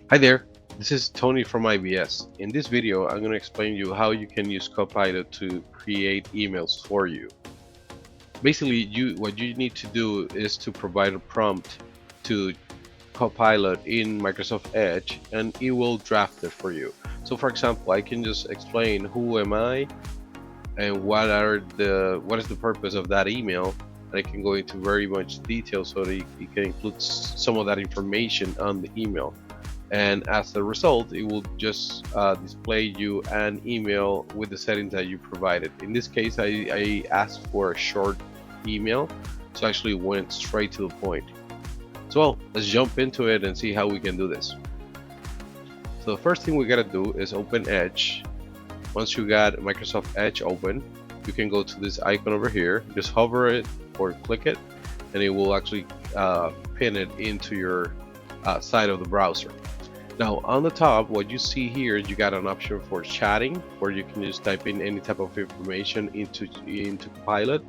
Hi there, this is Tony from IBS. In this video, I'm going to explain you how you can use Copilot to create emails for you. Basically, what you need to do is to provide a prompt to Copilot in Microsoft Edge, and it will draft it for you. So, for example, I can just explain who am I and what is the purpose of that email. And I can go into very much detail so that it can include some of that information on the email, and as a result it will just display you an email with the settings that you provided. In this case, I asked for a short email, so I actually went straight to the point. So well, let's jump into it and see how we can do this. So the first thing we got to do is open Edge. Once you got Microsoft Edge open, you can go to this icon over here, just hover it or click it, and it will actually pin it into your side of the browser. Now on the top, what you see here, you got an option for chatting, where you can just type in any type of information into Copilot,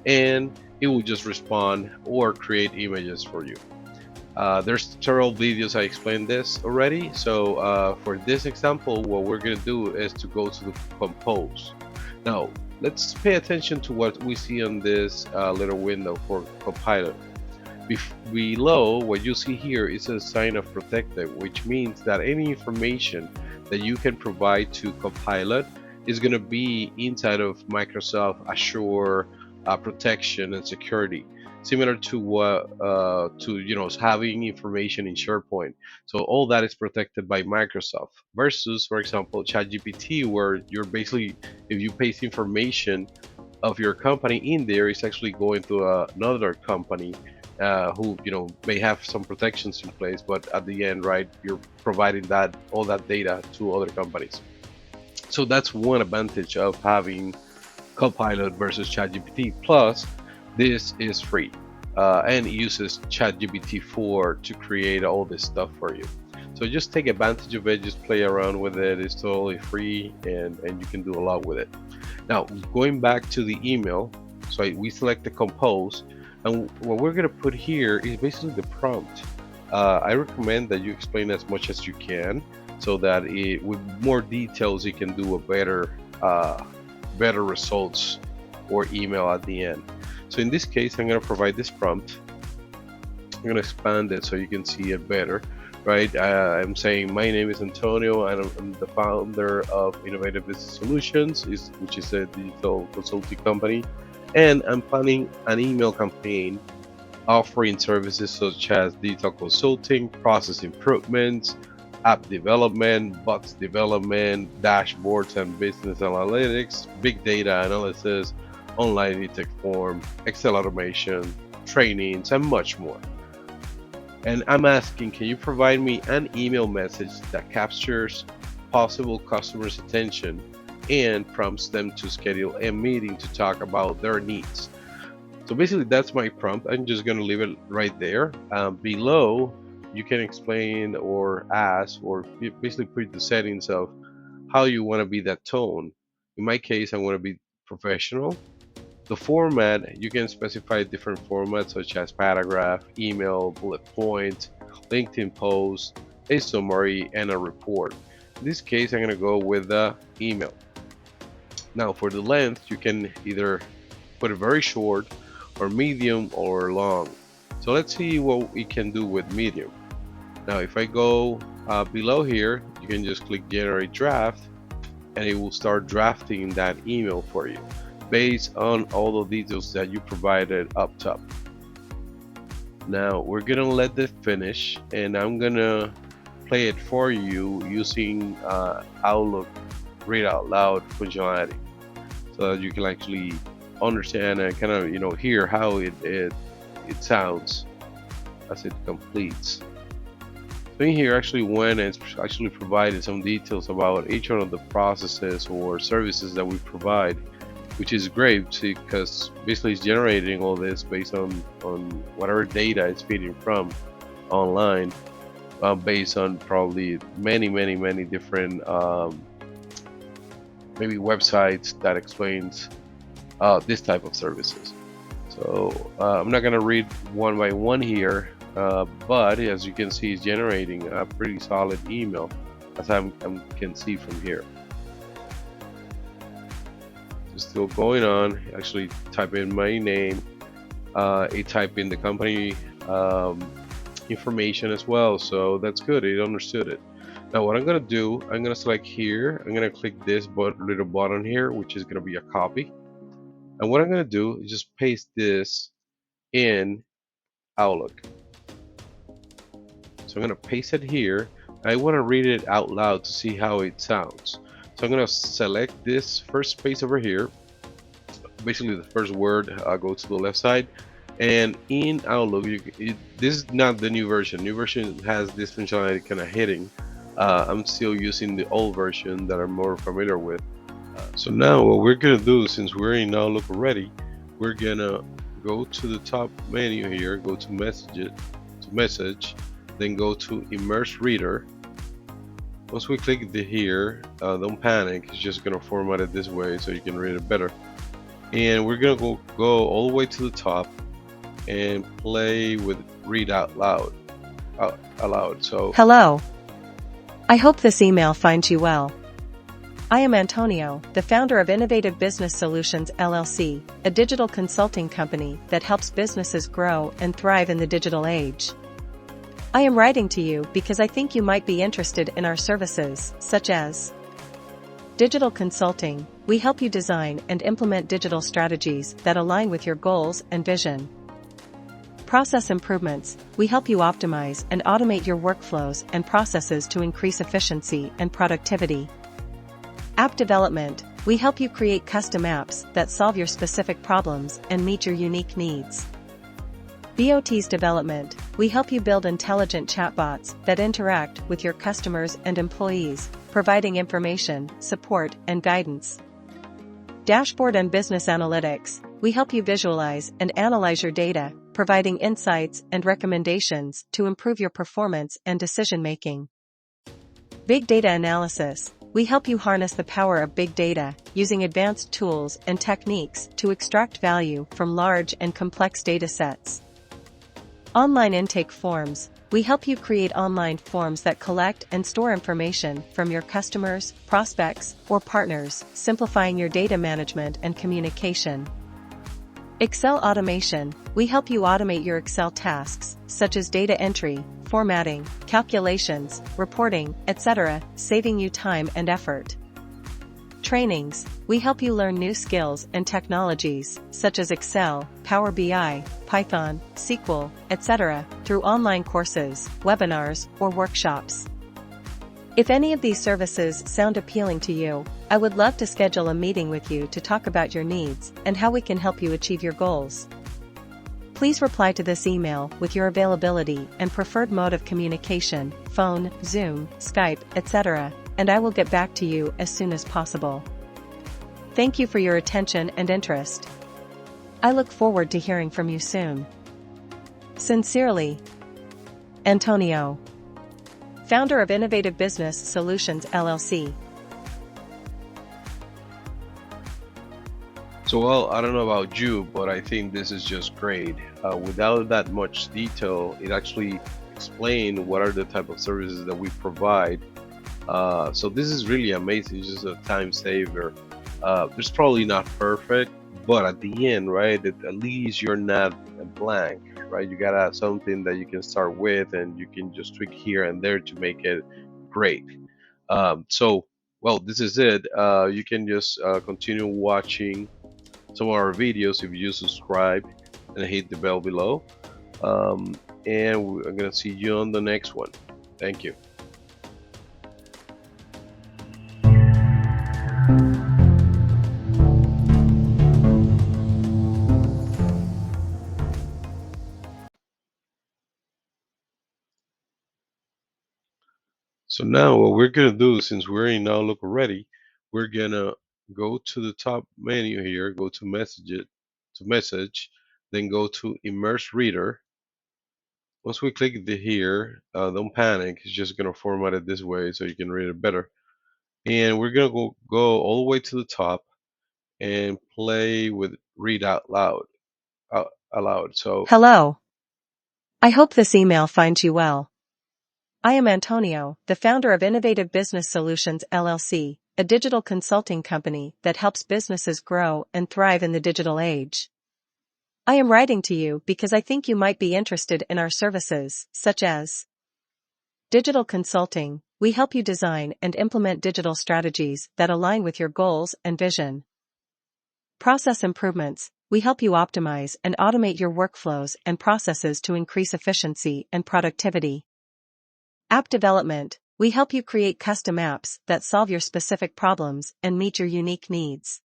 and it will just respond or create images for you. There's several videos I explained this already. So for this example, what we're going to do is to go to the compose. Now let's pay attention to what we see on this little window for Copilot. Below, what you see here is a sign of protected, which means that any information that you can provide to Copilot is going to be inside of Microsoft Azure protection and security, similar to what having information in SharePoint. So all that is protected by Microsoft. Versus, for example, ChatGPT, where you're basically, if you paste information of your company in there, it's actually going to another company who may have some protections in place, but at the end, right, you're providing that all that data to other companies. So that's one advantage of having Copilot versus ChatGPT. Plus, this is free, and it uses ChatGPT 4 to create all this stuff for you. So just take advantage of it, just play around with it. It's totally free, and you can do a lot with it. Now, going back to the email, so we select the compose, and what we're going to put here is basically the prompt. I recommend that you explain as much as you can, so that with more details, you can do a better results or email at the end. So in this case, I'm going to provide this prompt. I'm going to expand it so you can see it better. Right, I'm saying my name is Antonio, and I'm the founder of Innovative Business Solutions, which is a digital consulting company, and I'm planning an email campaign offering services such as digital consulting, process improvements, app development, bots development, dashboards and business analytics, big data analysis, online e-tech form, Excel automation, trainings, and much more. And I'm asking, can you provide me an email message that captures possible customers' attention and prompts them to schedule a meeting to talk about their needs? So basically, that's my prompt. I'm just going to leave it right there. Below, you can explain or ask or basically put the settings of how you want to be that tone. In my case, I want to be professional. The format, you can specify different formats such as paragraph, email, bullet points, LinkedIn post, a summary, and a report. In this case, I'm going to go with the email. Now for the length, you can either put it very short or medium or long. So let's see what we can do with medium. Now if I go below here, you can just click generate draft, and it will start drafting that email for you based on all the details that you provided up top. Now we're gonna let this finish, and I'm gonna play it for you using Outlook read out loud functionality, so that you can actually understand and kind of hear how it sounds as it completes. So in here actually went and actually provided some details about each one of the processes or services that we provide, which is great because basically it's generating all this based on whatever data it's feeding from online, based on probably many different maybe websites that explains this type of services. So I'm not going to read one by one here. but as you can see, it's generating a pretty solid email, as I can see from here. It's still going on. Actually, type in my name. It type in the company um, information as well, so that's good. It understood it. Now, what I'm gonna do, I'm gonna select here. I'm gonna click this little button here, which is gonna be a copy. And what I'm gonna do is just paste this in Outlook. So I'm going to paste it here. I want to read it out loud to see how it sounds. So I'm going to select this first space over here. Basically, the first word, go to the left side. And in Outlook, this is not the new version. New version has this functionality kind of hidden. I'm still using the old version that I'm more familiar with. So now what we're going to do, since we're in Outlook already, we're going to go to the top menu here, go to message, then go to immerse reader. Once we click here, don't panic, it's just going to format it this way so you can read it better. And we're going to go all the way to the top and play with read out loud. So hello. I hope this email finds you well. I am Antonio, the founder of Innovative Business Solutions LLC, a digital consulting company that helps businesses grow and thrive in the digital age. I am writing to you because I think you might be interested in our services, such as digital consulting. We help you design and implement digital strategies that align with your goals and vision. Process improvements. We help you optimize and automate your workflows and processes to increase efficiency and productivity. App development. We help you create custom apps that solve your specific problems and meet your unique needs. BOT's development. We help you build intelligent chatbots that interact with your customers and employees, providing information, support, and guidance. Dashboard and business analytics. We help you visualize and analyze your data, providing insights and recommendations to improve your performance and decision-making. Big data analysis. We help you harness the power of big data, using advanced tools and techniques to extract value from large and complex data sets. Online intake forms. We help you create online forms that collect and store information from your customers, prospects, or partners, simplifying your data management and communication. Excel automation. We help you automate your Excel tasks, such as data entry, formatting, calculations, reporting, etc., saving you time and effort. Trainings. We help you learn new skills and technologies, such as Excel, Power BI, Python, SQL, etc., through online courses, webinars, or workshops. If any of these services sound appealing to you, I would love to schedule a meeting with you to talk about your needs and how we can help you achieve your goals. Please reply to this email with your availability and preferred mode of communication, phone, Zoom, Skype, etc., and I will get back to you as soon as possible. Thank you for your attention and interest. I look forward to hearing from you soon. Sincerely, Antonio, founder of Innovative Business Solutions LLC. So, well, I don't know about you, but I think this is just great. Without that much detail, it actually explains what are the type of services that we provide. So this is really amazing. It's just a time saver. It's probably not perfect, but at the end, right, at least you're not blank, right? You gotta have something that you can start with, and you can just tweak here and there to make it great. So, well, this is it. You can just continue watching some of our videos if you subscribe and hit the bell below. Um, and I'm gonna see you on the next one. Thank you. So now what we're gonna do, since we're in Outlook already, we're gonna go to the top menu here, go to message, then go to immerse reader. Once we click here, don't panic, it's just gonna format it this way so you can read it better. And we're gonna go all the way to the top and play with read out loud. So Hello. I hope this email finds you well. I am Antonio, the founder of Innovative Business Solutions LLC, a digital consulting company that helps businesses grow and thrive in the digital age. I am writing to you because I think you might be interested in our services, such as digital consulting. We help you design and implement digital strategies that align with your goals and vision. Process improvements. We help you optimize and automate your workflows and processes to increase efficiency and productivity. App development. We help you create custom apps that solve your specific problems and meet your unique needs.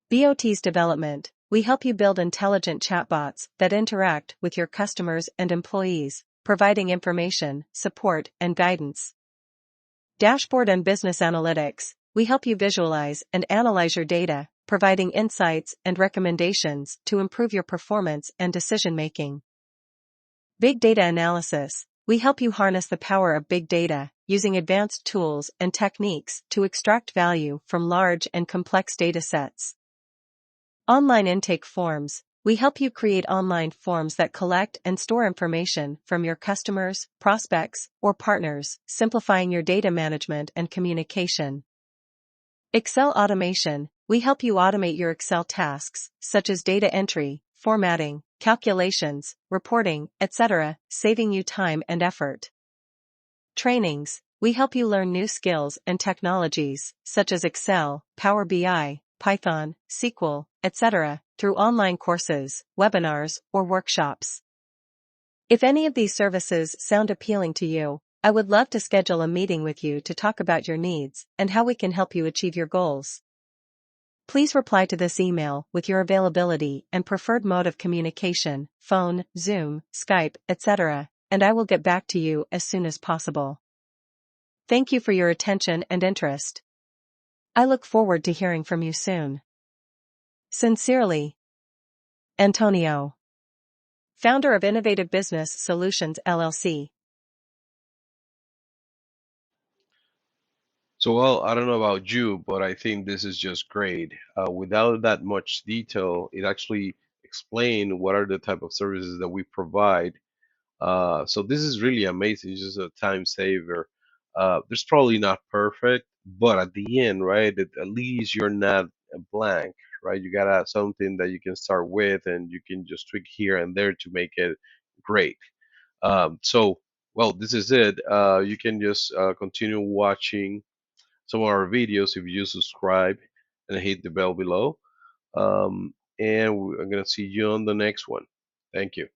BOT's development. We help you build intelligent chatbots that interact with your customers and employees, providing information, support, and guidance. Dashboard and business analytics. We help you visualize and analyze your data, providing insights and recommendations to improve your performance and decision-making. Big data analysis. We help you harness the power of big data, using advanced tools and techniques to extract value from large and complex data sets. Online intake forms. We help you create online forms that collect and store information from your customers, prospects, or partners, simplifying your data management and communication. Excel automation. We help you automate your Excel tasks, such as data entry, formatting, calculations, reporting, etc., saving you time and effort. Trainings. We help you learn new skills and technologies, such as Excel, Power BI, Python, SQL, etc., through online courses, webinars, or workshops. If any of these services sound appealing to you, I would love to schedule a meeting with you to talk about your needs and how we can help you achieve your goals. Please reply to this email with your availability and preferred mode of communication, phone, Zoom, Skype, etc., and I will get back to you as soon as possible. Thank you for your attention and interest. I look forward to hearing from you soon. Sincerely, Antonio, founder of Innovative Business Solutions LLC. So, well, I don't know about you, but I think this is just great. Without that much detail, it actually explain what are the type of services that we provide. So this is really amazing. It's just a time saver. There's probably not perfect, but at the end, right, at least you're not blank, right? You got something that you can start with, and you can just tweak here and there to make it great. So, well, this is it. You can just continue watching some of our videos if you subscribe and hit the bell below. I'm gonna see you on the next one. Thank you.